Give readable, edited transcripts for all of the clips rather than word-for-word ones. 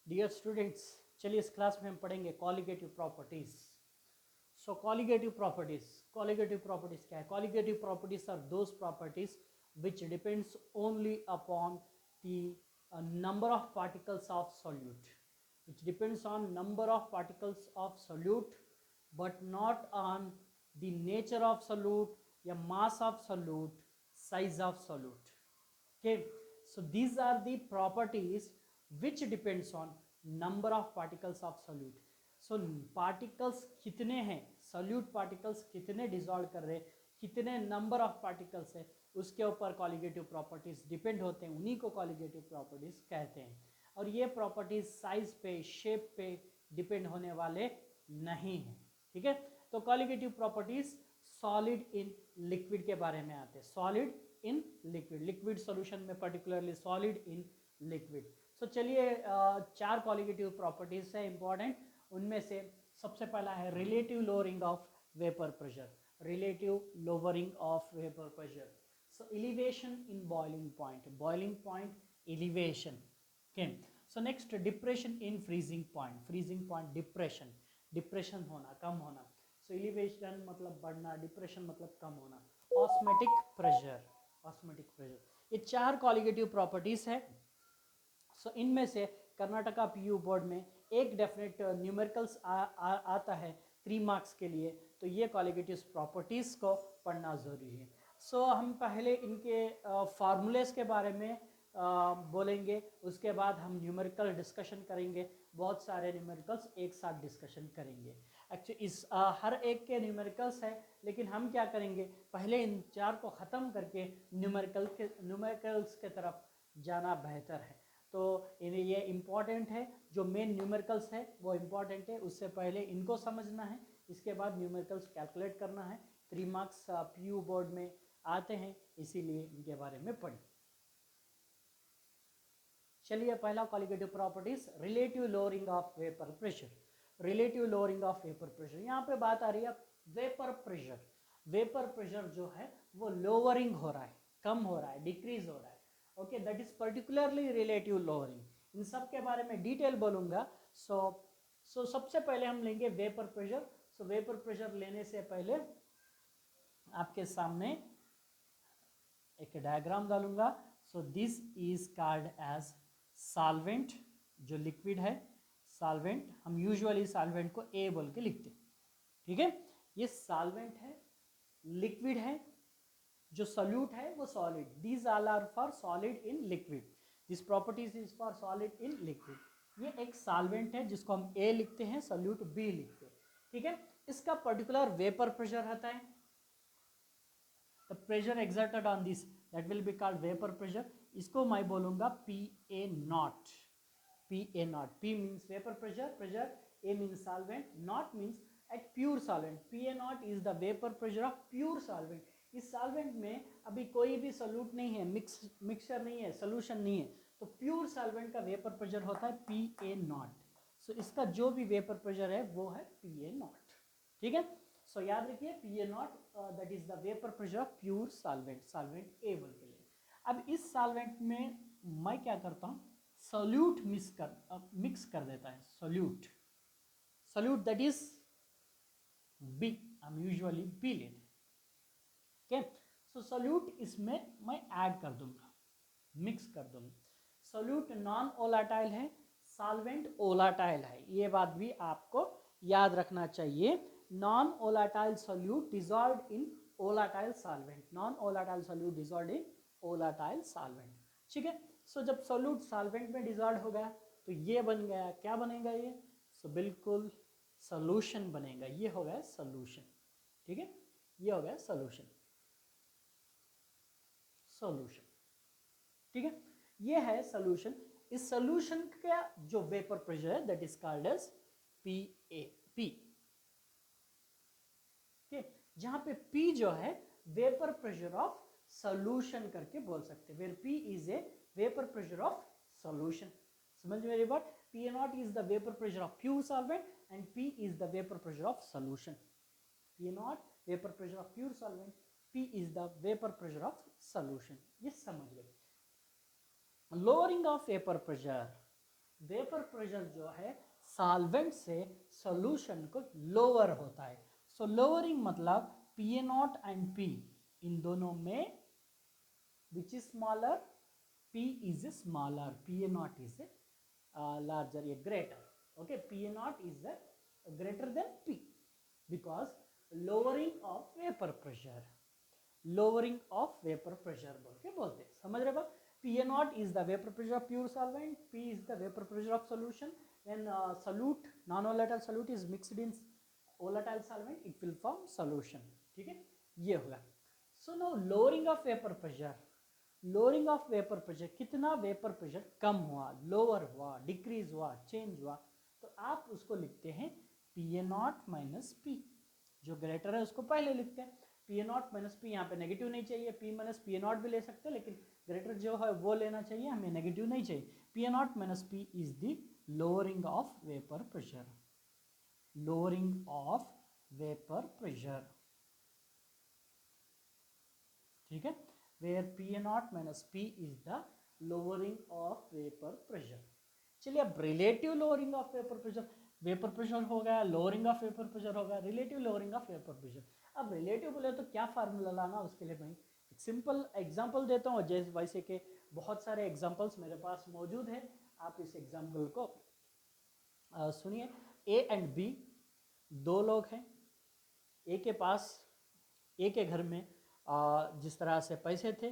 Dear students, चलिए इस class में हम पढ़ेंगे colligative properties. So colligative properties क्या है? Colligative properties are those properties which depends only upon the number of particles of solute, which depends on number of particles of solute but not on the nature of solute या mass of solute, size of solute. Okay, so these are the properties which depends on number of particles of solute. So particles कितने हैं, solute particles कितने dissolve कर रहे हैं, कितने number of particles है, उसके ऊपर कॉलिगेटिव प्रॉपर्टीज डिपेंड होते हैं, उन्हीं को कॉलिगेटिव प्रॉपर्टीज कहते हैं। और ये प्रॉपर्टीज साइज पे, शेप पे डिपेंड होने वाले नहीं हैं। ठीक है, तो colligative properties solid in liquid के बारे में आते हैं। Solid in liquid, liquid solution में पर्टिकुलरली सॉलिड इन लिक्विड। सो चलिए चार कॉलिगेटिव प्रॉपर्टीज है इंपॉर्टेंट। उनमें से सबसे पहला है relative lowering of vapour pressure, relative lowering of vapor pressure. So elevation in boiling point elevation. Okay, so next depression in freezing point depression होना, कम होना। So elevation मतलब बढ़ना, depression मतलब कम होना। osmotic pressure, ये चार कॉलिगेटिव प्रॉपर्टीज है। सो इनमें से कर्नाटका पीयू बोर्ड में एक डेफिनेट न्यूमेरिकल्स आता है 3 मार्क्स के लिए, तो ये कॉलिगेटिव प्रॉपर्टीज़ को पढ़ना ज़रूरी है। सो हम पहले इनके फार्मूलेस के बारे में बोलेंगे, उसके बाद हम न्यूमेरिकल डिस्कशन करेंगे, बहुत सारे न्यूमेरिकल्स एक साथ डिस्कशन करेंगे। एक्चुअली इस हर एक के न्यूमेरिकल्स है, लेकिन हम क्या करेंगे, पहले इन चार को ख़त्म करके न्यूमेरिकल्स के तरफ जाना बेहतर है। तो इन्हें ये इम्पॉर्टेंट है, जो मेन न्यूमेरिकल्स है वो इम्पॉर्टेंट है, उससे पहले इनको समझना है, इसके बाद न्यूमेरिकल्स कैलकुलेट करना है। 3 मार्क्स पीयू बोर्ड में आते हैं, इसीलिए इनके बारे में पढ़ें। चलिए पहला colligative properties, relative lowering of vapour pressure. Relative lowering of vapour pressure, यहाँ पे बात आ रही है वेपर प्रेशर। वेपर प्रेशर जो है वो लोअरिंग हो रहा है, कम हो रहा है, डिक्रीज हो रहा है। Okay, that is particularly relative lowering. इन सब के बारे में डिटेल बोलूँगा। सो सबसे पहले हम लेंगे vapour pressure. So vapour pressure लेने से पहले आपके सामने एक डायग्राम डालूंगा। So this is called as solvent, जो लिक्विड है सॉल्वेंट, हम यूजुअली सॉल्वेंट को ए बोल के लिखते हैं। ठीक है, ये सॉल्वेंट है, लिक्विड है, जो सॉल्यूट है वो solid. These all are for solid in liquid, this properties is for solid in liquid. ये एक सॉल्वेंट है जिसको हम ए लिखते हैं, सॉल्यूट बी लिखते हैं। ठीक है, इसका पर्टिकुलर वेपर प्रेशर रहता है। The pressure exerted on this that will be called vapour pressure. इसको मैं बोलूंगा P A naught. P A naught, P means vapour pressure, pressure, A means solvent, naught means at pure solvent. P A not is the vapour pressure of pure solvent. इस solvent में अभी कोई भी solute नहीं है, mixture नहीं है, solution नहीं है, तो प्योर सॉल्वेंट का वेपर प्रेशर होता है पी ए नॉट। सो इसका जो भी वेपर प्रेशर है वो है पी ए नॉट। ठीक है, सो याद रखिए P A not that is the vapour pressure of pure solvent, solvent A बोल के लिए। अब इस सॉल्वेंट में मैं क्या करता हूँ, सोल्यूट मिक्स कर देता है, सोल्यूट दैट इज बी, हम यूजुअली बी लेते हैं। ओके, सो सोल्यूट इसमें मैं ऐड कर दूंगा, मिक्स कर दूंगा। सोल्यूट नॉन ओलाटाइल है, सॉल्वेंट ओलाटाइल है, ये बात भी आपको याद रखना चाहिए। Non volatile solute dissolved in volatile solvent, non volatile solute dissolved in volatile solvent. ठीक है, सो जब सोल्यूट सॉल्वेंट में डिसॉल्व हो गया तो ये बन गया, क्या बनेगा ये, सो बिल्कुल सोल्यूशन बनेगा, ये हो गया सोल्यूशन। ठीक है, ये हो गया सोल्यूशन। ठीक है, ये है सोल्यूशन। इस सोल्यूशन का जो वेपर प्रेशर है that is called as P A P. जहां पे पी जो है वेपर प्रेशर ऑफ सोल्यूशन करके बोल सकते हैं, where P is a vapour pressure of solution. समझ मेरी बात, P A not is the vapour pressure of pure solvent and P is the vapour pressure of solution. P A naught vapour pressure of pure solvent, P is the vapor pressure of solution। ये समझ गए। Lowering of vapor pressure, vapour pressure जो है solvent से solution को lower होता है। So lowering मतलब P A not and P, इन दोनों में which is smaller, P is smaller, Pa naught is larger, a greater. Okay, Pa naught is greater than P because lowering of vapor pressure, lowering of vapor pressure बोल के बोलते हैं, समझ रहे बात? Pa naught is the vapor pressure of pure solvent, P is the vapor pressure of solution. When solute, non-volatile solute is mixed in volatile solvent, it will form solution. ठीक है, ये होगा. So now lowering of vapor pressure, lowering of vapour pressure, कितना vapour pressure कम हुआ, lower हुआ, decrease हुआ, change हुआ, तो आप उसको लिखते हैं P A not minus P, जो ग्रेटर है उसको पहले लिखते हैं P A not minus P, यहाँ पे नेगेटिव नहीं चाहिए, P minus P A not भी ले सकते हैं, लेकिन ग्रेटर जो है वो लेना चाहिए, हमें नेगेटिव नहीं चाहिए. P A not minus P is the lowering of vapour pressure, lowering of vapour pressure. ठीक है, where P naught minus P is the lowering of vapor pressure. चलिए अब relative lowering of vapour pressure, vapour pressure हो गया, lowering of vapour pressure हो गया, relative lowering of vapour pressure. अब relative बोले तो क्या फार्मूला लाना, उसके लिए मैं एक सिंपल एग्जांपल देता हूँ, जैसे वैसे के बहुत सारे एग्जांपल्स मेरे पास मौजूद है, आप इस एग्जांपल को सुनिए. ए एंड बी दो लोग हैं, ए के पास, ए के घर में जिस तरह से पैसे थे,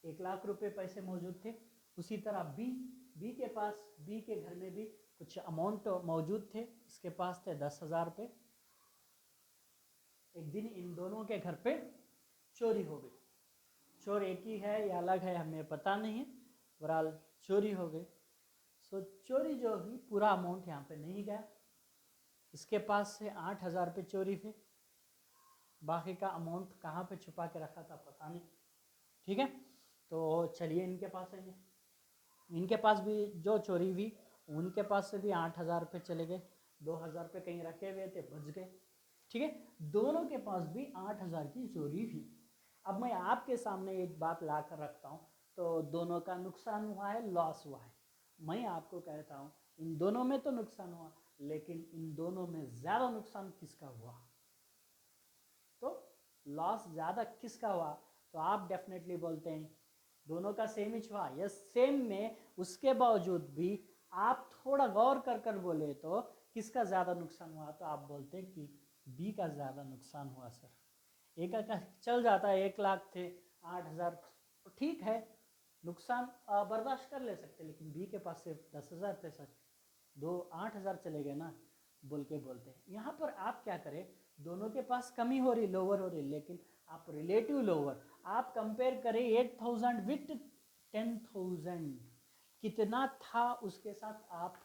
₹1,00,000 पैसे मौजूद थे, उसी तरह बी के पास, बी के घर में भी कुछ अमाउंट मौजूद थे, इसके पास थे ₹10,000. एक दिन इन दोनों के घर पे चोरी हो गई, चोर एक ही है या अलग है हमें पता नहीं है, बहरहाल चोरी हो गई. सो चोरी जो हुई, पूरा अमाउंट यहाँ पे नहीं गया, इसके पास से ₹8,000 चोरी थे, बाकी का अमाउंट कहाँ पे छुपा के रखा था पता नहीं. ठीक है, तो चलिए इनके पास आइए, इनके पास भी जो चोरी हुई, उनके पास से भी ₹8,000 चले गए, ₹2,000 कहीं रखे हुए थे, बच गए. ठीक है, दोनों के पास भी 8,000 की चोरी हुई. अब मैं आपके सामने एक बात ला कर रखता हूँ, तो दोनों का नुकसान हुआ है, लॉस हुआ है. मैं आपको कहता हूँ इन दोनों में तो नुकसान हुआ, लेकिन इन दोनों में ज़्यादा नुकसान किसका हुआ, तो लॉस ज़्यादा किसका हुआ, तो आप डेफिनेटली बोलते हैं दोनों का सेम ही हुआ. यस सेम में, उसके बावजूद भी आप थोड़ा गौर कर कर बोले तो किसका ज़्यादा नुकसान हुआ, तो आप बोलते हैं कि बी का ज़्यादा नुकसान हुआ. सर एक का चल जाता है, 1,00,000 थे, 8,000 ठीक है, नुकसान बर्दाश्त कर ले सकते, लेकिन बी के पास सिर्फ 10,000 थे सर, 8,000 चले गए ना, बोल के बोलते हैं. यहाँ पर आप क्या करें, दोनों के पास कमी हो रही, लोअर हो रही, लेकिन आप रिलेटिव लोअर, आप कंपेयर करें 8,000 विथ 10,000, कितना था उसके साथ आप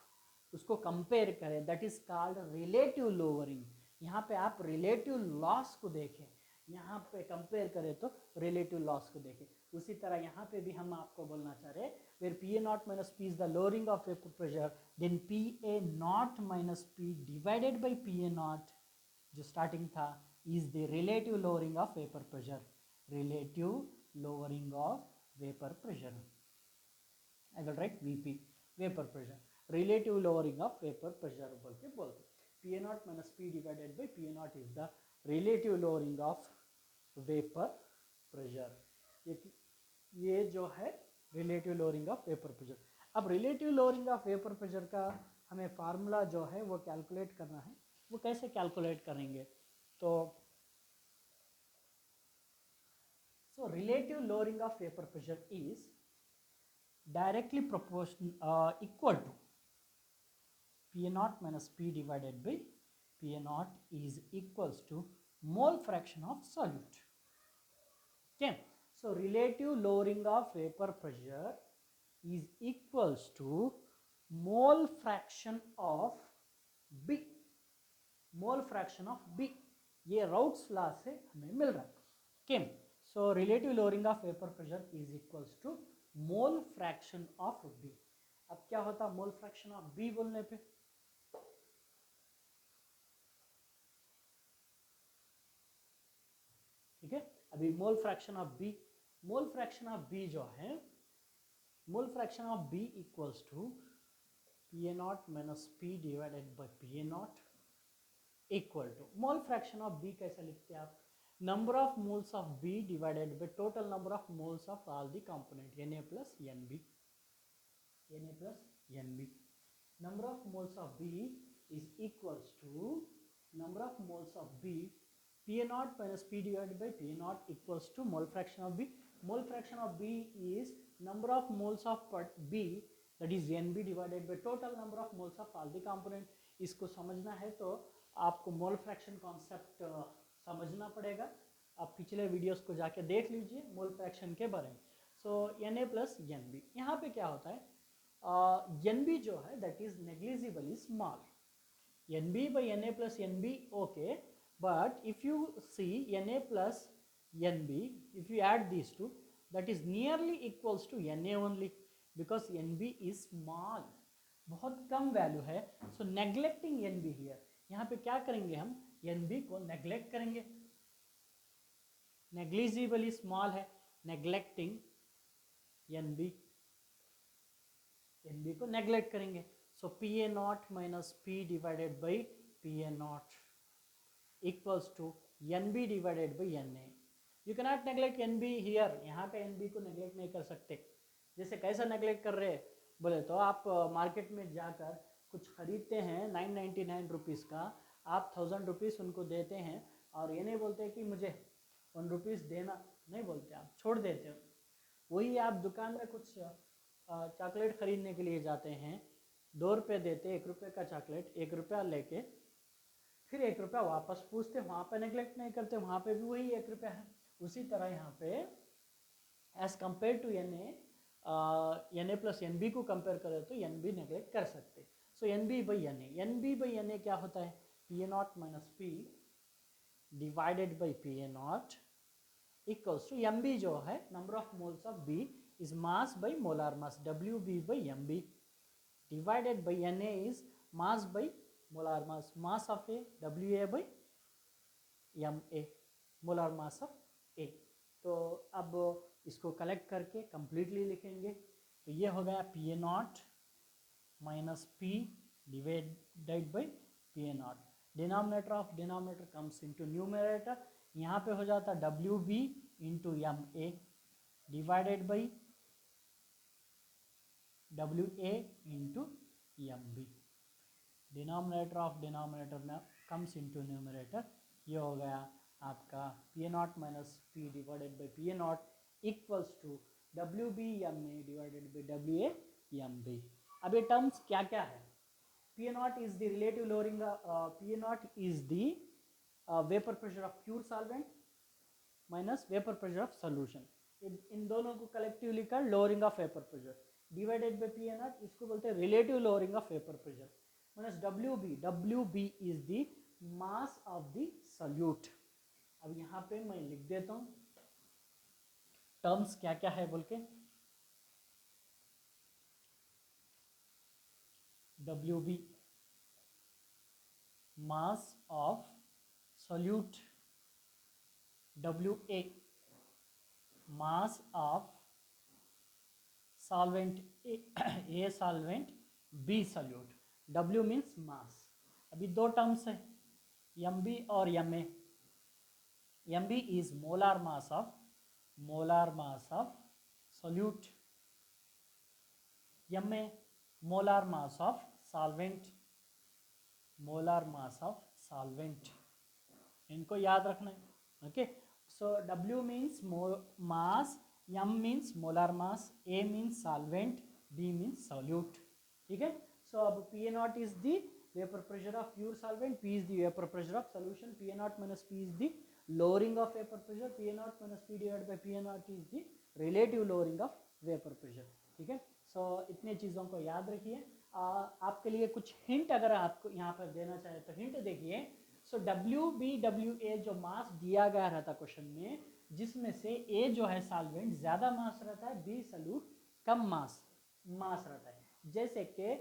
उसको कंपेयर करें, that is called relative lowering. यहाँ पे आप रिलेटिव लॉस को देखें, यहाँ पे कंपेयर करें तो रिलेटिव लॉस को देखें. उसी तरह यहाँ पे भी हम आपको बोलना चाह रहे हैं, where P A not minus P is the lowering of vapour pressure, then P A not minus P divided by P A naught जो स्टार्टिंग था is the relative lowering of vapour pressure, relative lowering of vapour pressure. I will write VP, vapor pressure, relative lowering of vapor pressure बोल के बोलते. P A naught minus P divided by P A naught is the relative lowering of vapor pressure. ये जो है relative lowering of vapor pressure. अब relative lowering of vapor pressure का हमें formula जो है वो कैलकुलेट करना है, वो कैसे कैलकुलेट करेंगे, तो so relative lowering of vapor pressure is directly proportional equal to P A naught minus P divided by P A naught is equals to mole fraction of solute. Okay, so relative lowering of vapor pressure is equals to mole fraction of B, mole fraction of B. ये routes law से हमें मिल रहा है. okay, so relative lowering of vapor pressure is equals to mole fraction of B. अब क्या होता मोल fraction of B बोलने पे, ठीक है, अभी mole fraction of B mole fraction of B जो है, mole fraction of B equals to P A not minus P divided by P A naught equal to, mole fraction of B कैसे लिखते हैं आप, number of moles of B divided by total number of moles of all the component Na plus N B, Na plus N B. Number of moles of B is equals to number of moles of B, Pa naught minus P divided by Pa naught equals to mole fraction of B. Mole fraction of B is number of moles of B, that is Nb divided by total number of moles of all the component. इसको समझना है तो आपको mole fraction concept समझना पड़ेगा. आप पिछले videos को जाके देख लीजिए मोल फ्रैक्शन के बारे में. So Na plus N B, यहाँ पे क्या होता है, एन बी जो है that is negligibly small. N B by N A plus N B okay, but if you see N A plus N B, if you add these two that is nearly equals to N A only, because N B is small, बहुत कम value है. So neglecting N B here, यहाँ पे क्या करेंगे हम, N B को neglect करेंगे, नेग्लिजिबली स्मॉल है, नेग्लेक्टिंग एन बी को नेग्लेक्ट करेंगे. So P A not minus P divided by P A not equals to N B divided by N A. You can not neglect N B here, यहाँ पे N B को neglect नहीं कर सकते. जैसे कैसा नेग्लेक्ट कर रहे हैं बोले तो, आप मार्केट में जाकर कुछ खरीदते हैं 999 रुपीज़ का, आप 1000 रुपीज़ उनको देते हैं और ये नहीं बोलते कि मुझे 1 रुपीज़ देना, नहीं बोलते, आप छोड़ देते हो. वही आप दुकान में कुछ चॉकलेट खरीदने के लिए जाते हैं, 2 रुपये देते, 1 रुपये का चॉकलेट 1 रुपया लेके फिर 1 रुपया वापस पूछते, वहाँ पे नेग्लेक्ट नहीं करते, वहाँ पे भी वही 1 रुपया है. उसी तरह यहाँ पे as compare to N A plus N B को कंपेयर करें तो एन बी नेग्लेक्ट कर सकते. So N B by N A क्या होता है, P A not minus P divided by P A not equals to M B जो है number of moles of B is mass by molar mass, Wb by Mb divided by Na is mass by molar mass, mass of A Wa by Ma, molar mass of A. तो अब इसको collect करके completely लिखेंगे तो ये हो गया P A not minus P divided by P A naught. Denominator of denominator comes into numerator, यहाँ पे हो जाता Wb into Ma divided by WA into MB. Denominator of denominator में कम्स इनटू न्यूमरेटर. ये हो गया आपका P A not minus P divided by P A not equals to WB MA divided by WA MB. अब ये terms क्या क्या है, P A not is the relative lowering, P A not is the vapour pressure of pure solvent minus vapour pressure of solution. इन दोनों को collectively कर lowering of vapour pressure divided by P A not, इसको बोलते हैं relative lowering of vapour pressure minus WB is the mass of the solute. अब यहाँ पे मैं लिख देता हूँ टर्म्स क्या क्या है बोल के. WB mass of solute, WA mass of solvent A solvent, B solute. W means mass. अभी दो टर्म्स है MB और MA. MB is molar mass of solute. MA molar mass of solvent. इनको याद रखना है. Okay, so W means mass, M means molar mass, A means solvent, B means solute. ठीक है. So अब P A naught is the vapor pressure of pure solvent, P is the vapor pressure of solution, P A naught minus P is the lowering of vapor pressure, P A naught minus P divided by P A naught is the relative lowering of vapor pressure. ठीक है. So इतने चीज़ों को याद रखिए. आपके लिए कुछ हिंट अगर आपको यहाँ पर देना चाहे तो हिंट देखिए. सो WA जो मास दिया गया रहता क्वेश्चन में, जिसमें से A जो है सॉल्वेंट ज़्यादा मास रहता है, B सॉल्यूट कम मास रहता है. जैसे कि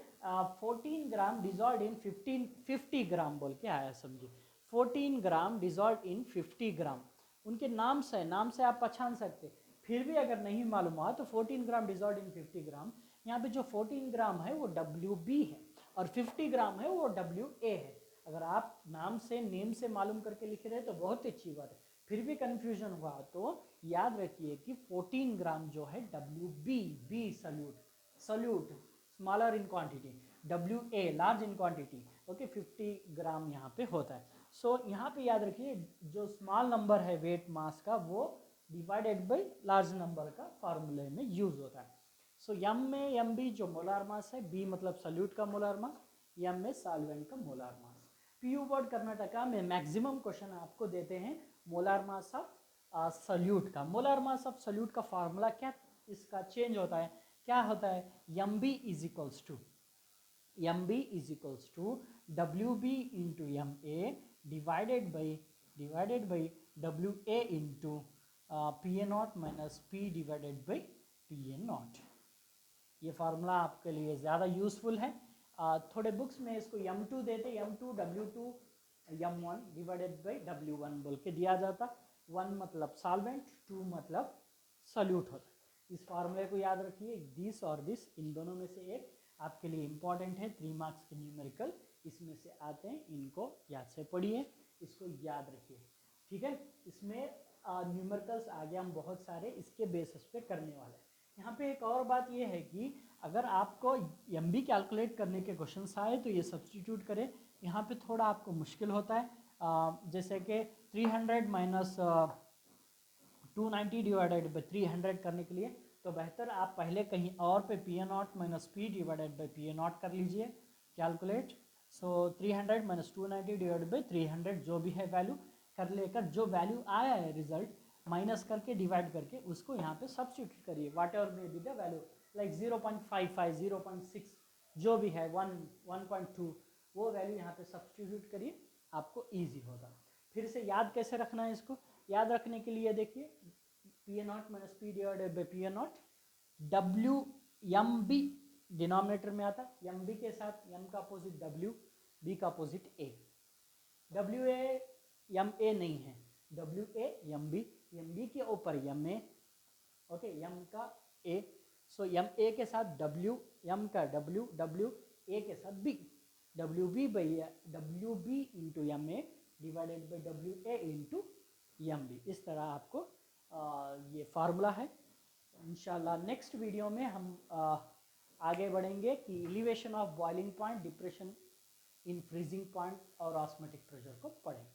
14 ग्राम डिजॉल्व इन 50 ग्राम बोल के आया, समझिए 14 ग्राम डिजॉल्व इन 50 ग्राम. उनके नाम से आप पहचान सकते. फिर भी अगर नहीं मालूम हुआ तो 14 ग्राम डिजॉल्व इन 50 ग्राम, यहाँ पे जो 14 ग्राम है वो WB है और 50 ग्राम है वो WA है। अगर आप नाम से नेम से मालूम करके लिख रहे हैं तो बहुत अच्छी बात है। फिर भी कंफ्यूजन हुआ तो याद रखिए कि 14 ग्राम जो है WB, B solute smaller in quantity, WA large in quantity, okay 50 gram यहाँ पे होता है। सो यहाँ पे याद रखिए जो स्मॉल नंबर है वेट मास का वो डिवाइडेड बाई लार्ज नंबर का फार्मूले में यूज होता है। सो यम में MB जो मोलार मास है, B मतलब सल्यूट का मोलार मास, यम में सॉल्वेंट का molar mass. PU board Karnataka में मैक्सिमम क्वेश्चन आपको देते हैं मोलार मास ऑफ सल्यूट का। मोलार मास ऑफ सल्यूट का फार्मूला क्या इसका चेंज होता है, क्या होता है, MB is equals to WB into MA divided by WA into PA0 minus P divided by PA0। ये फार्मूला आपके लिए ज़्यादा यूजफुल है। थोड़े बुक्स में इसको M2 देते, M2 W2 M1 divided by W1 बोल के दिया जाता। 1 मतलब सॉल्वेंट, 2 मतलब सल्यूट होता है। इस फार्मूले को याद रखिए, दिस और दिस इन दोनों में से एक आपके लिए इम्पॉर्टेंट है। 3 मार्क्स के न्यूमेरिकल इसमें से आते हैं, इनको याद से पढ़िए, इसको याद रखिए, ठीक है। इसमें न्यूमेरिकल्स आगे हम बहुत सारे इसके बेसिस पे करने वाले हैं। यहाँ पे एक और बात ये है कि अगर आपको MB कैलकुलेट करने के क्वेश्चंस आए तो ये सब्सटीट्यूट करें। यहाँ पे थोड़ा आपको मुश्किल होता है, जैसे कि 300 माइनस 290 डिवाइडेड बाई 300 करने के लिए तो बेहतर आप पहले कहीं और पे PA0 minus P divided by PA0 कर लीजिए calculate. So 300 minus 290 divided by 300 जो भी है वैल्यू कर लेकर जो वैल्यू आया है रिजल्ट माइनस करके डिवाइड करके उसको यहाँ पे सब्सटीट्यूट करिए, whatever may be the value, like 0.55 0.6 जो भी है 1 1.2 वो वैल्यू यहाँ पे सब्सटीट्यूट करिए, आपको ईजी होगा। फिर से याद कैसे रखना है, इसको याद रखने के लिए देखिए PA0 minus P divided by PA0, WMB denominator में आता है, MB के साथ M का अपोजिट W, B का अपोजिट A, WA MA नहीं है, WA MB, MB के ऊपर MA, ओके M का A, सो MA के साथ W, M का W, WA के साथ B, WB into MA divided by WA into MB। इस तरह आपको ये फार्मूला है। इंशाल्लाह नेक्स्ट वीडियो में हम आगे बढ़ेंगे कि elevation of boiling point, depression in freezing point और ऑस्मोटिक प्रेशर को पढ़ेंगे।